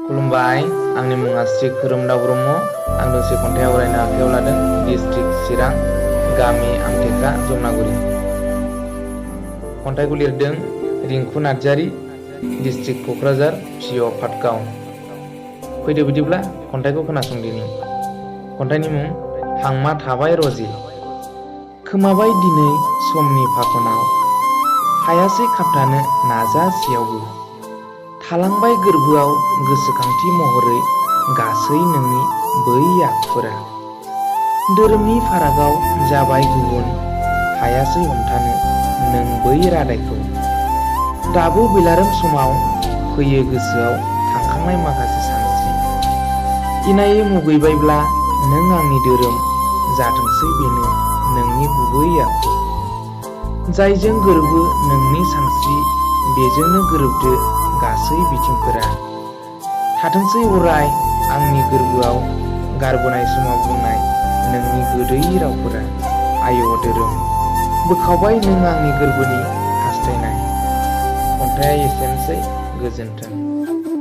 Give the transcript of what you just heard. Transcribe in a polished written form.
खुलुमबाय, आंनि मुङा श्री खोरोमदाव ब्रह्म। आं दोंसे खन्थाइ आवरायनो आखायाव लादों। डिस्ट्रिक्ट चिरां, गामि आमटेका, जमनागुरि। खन्थाइखौ लिरदों रिंकु नार्जारि, डिस्ट्रिक्ट क'क्राझार, PO पाटगाव। फैदो बिदिब्ला खन्थाइखौ खोनासंदिनि। खन्थाइनि मुं हांमा थाबाय रजे। खोमाबाय दिनै समनि फाखनाव, हायासै खाबथानो नाजासेयावबो। थालांबाय गोरबोआव गोसोखांथि महरै गासै नोंनि बै आखुफोरा। धोरोमनि फारागाव जाबाय गुबुन, हायासै हमथानो नों बै रादायखौ। दाबो बेलारोम समाव फैयो गोसोआव थांखांनाय माखासे सानस्रि। इनायै मुगैबायब्ला नों आंनि धोरोम, जाथोंसै बेनो नोंनि गुबै आखु। जायजों गोरोबो नोंनि सानस्रि, बेजोंनो गोरोबदो गासै बिथिंफोरा। थाथोंसै अराय आंनि गोरबोआव गारबोनाय समाव बुंनाय नोंनि गोदै रावफोरा। आय' धोरोम, बोखावबाय नों आंनि गोरबोनि हास्थायनाय। खन्थाइया एसेनोसै, गोजोन्थों।